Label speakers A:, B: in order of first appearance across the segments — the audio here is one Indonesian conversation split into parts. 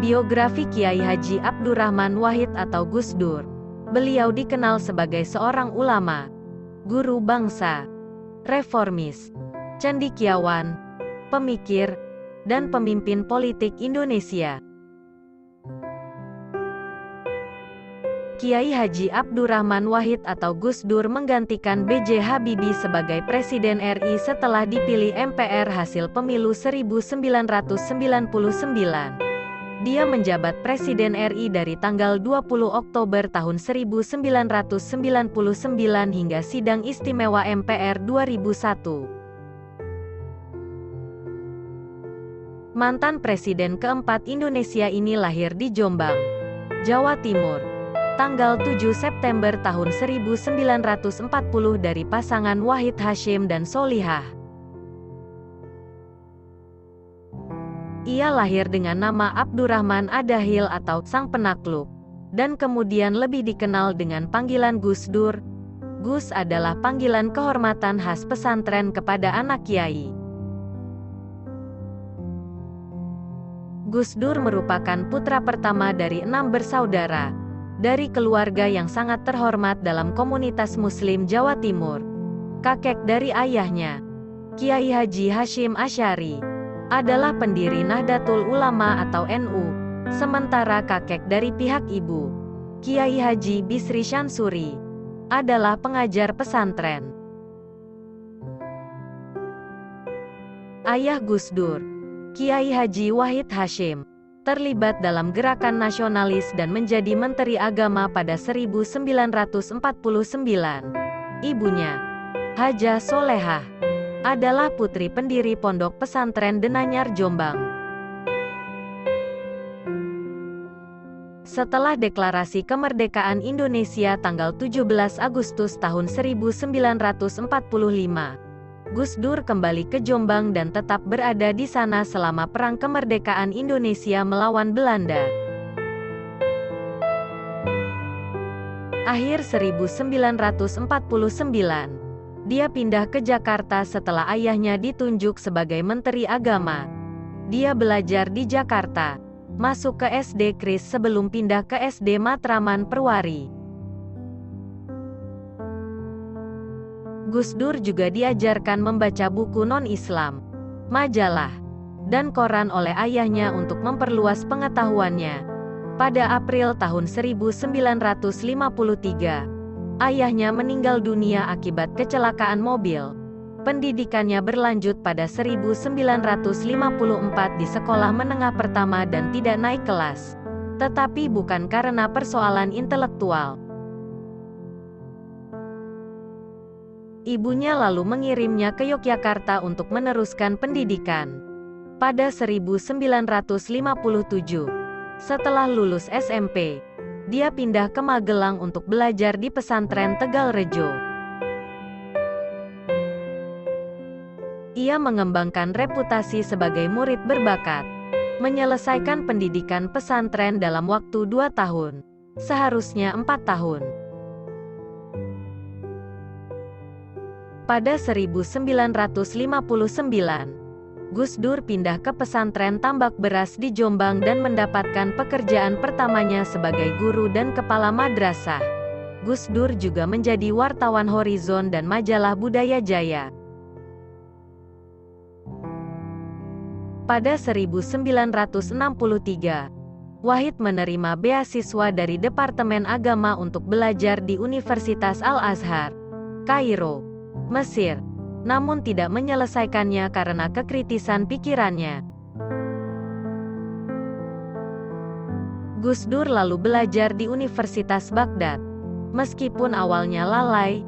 A: Biografi Kiai Haji Abdurrahman Wahid atau Gus Dur. Beliau dikenal sebagai seorang ulama, guru bangsa, reformis, cendekiawan, pemikir, dan pemimpin politik Indonesia. Kiai Haji Abdurrahman Wahid atau Gus Dur menggantikan B.J. Habibie sebagai Presiden RI setelah dipilih MPR hasil pemilu 1999. Dia menjabat Presiden RI dari tanggal 20 Oktober tahun 1999 hingga Sidang Istimewa MPR 2001. Mantan Presiden keempat Indonesia ini lahir di Jombang, Jawa Timur, tanggal 7 September tahun 1940 dari pasangan Wahid Hasyim dan Solihah. Ia lahir dengan nama Abdurrahman Adahil atau Sang Penakluk, dan kemudian lebih dikenal dengan panggilan Gus Dur. Gus adalah panggilan kehormatan khas pesantren kepada anak kiai. Gus Dur merupakan putra pertama dari 6 bersaudara, dari keluarga yang sangat terhormat dalam komunitas Muslim Jawa Timur. Kakek dari ayahnya, Kiai Haji Hasyim Asy'ari, adalah pendiri Nahdlatul Ulama atau NU, sementara kakek dari pihak ibu, Kiai Haji Bisri Syansuri, adalah pengajar pesantren. Ayah Gus Dur, Kiai Haji Wahid Hasyim, terlibat dalam gerakan nasionalis dan menjadi Menteri Agama pada 1949. Ibunya, Hajah Solehah, adalah putri pendiri Pondok Pesantren Denanyar Jombang. Setelah Deklarasi Kemerdekaan Indonesia tanggal 17 Agustus tahun 1945, Gus Dur kembali ke Jombang dan tetap berada di sana selama Perang Kemerdekaan Indonesia melawan Belanda. Akhir 1949, dia pindah ke Jakarta setelah ayahnya ditunjuk sebagai Menteri Agama. Dia belajar di Jakarta, masuk ke SD Kris sebelum pindah ke SD Matraman Perwari. Gus Dur juga diajarkan membaca buku non-Islam, majalah, dan koran oleh ayahnya untuk memperluas pengetahuannya. Pada April tahun 1953, ayahnya meninggal dunia akibat kecelakaan mobil. Pendidikannya berlanjut pada 1954 di sekolah menengah pertama dan tidak naik kelas. Tetapi bukan karena persoalan intelektual. Ibunya lalu mengirimnya ke Yogyakarta untuk meneruskan pendidikan. Pada 1957, setelah lulus SMP, dia pindah ke Magelang untuk belajar di pesantren Tegalrejo. Ia mengembangkan reputasi sebagai murid berbakat, menyelesaikan pendidikan pesantren dalam waktu 2 tahun, seharusnya 4 tahun. Pada 1959, Gus Dur pindah ke pesantren Tambak Beras di Jombang dan mendapatkan pekerjaan pertamanya sebagai guru dan kepala madrasah. Gus Dur juga menjadi wartawan Horizon dan majalah Budaya Jaya. Pada 1963, Wahid menerima beasiswa dari Departemen Agama untuk belajar di Universitas Al-Azhar, Kairo, Mesir, namun tidak menyelesaikannya karena kekritisan pikirannya. Gus Dur lalu belajar di Universitas Baghdad. Meskipun awalnya lalai,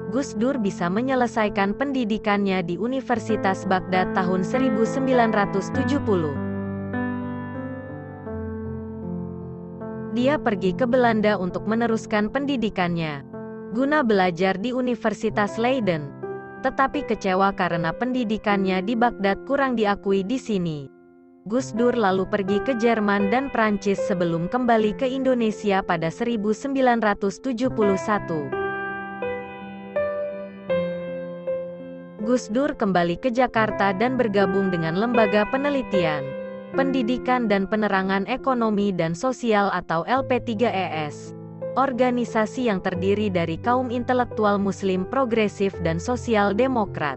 A: Gus Dur bisa menyelesaikan pendidikannya di Universitas Baghdad tahun 1970. Dia pergi ke Belanda untuk meneruskan pendidikannya, guna belajar di Universitas Leiden, tetapi kecewa karena pendidikannya di Baghdad kurang diakui di sini. Gus Dur lalu pergi ke Jerman dan Prancis sebelum kembali ke Indonesia pada 1971. Gus Dur kembali ke Jakarta dan bergabung dengan lembaga penelitian. Pendidikan dan Penerangan Ekonomi dan Sosial atau LP3ES. Organisasi yang terdiri dari kaum intelektual Muslim progresif dan sosial demokrat.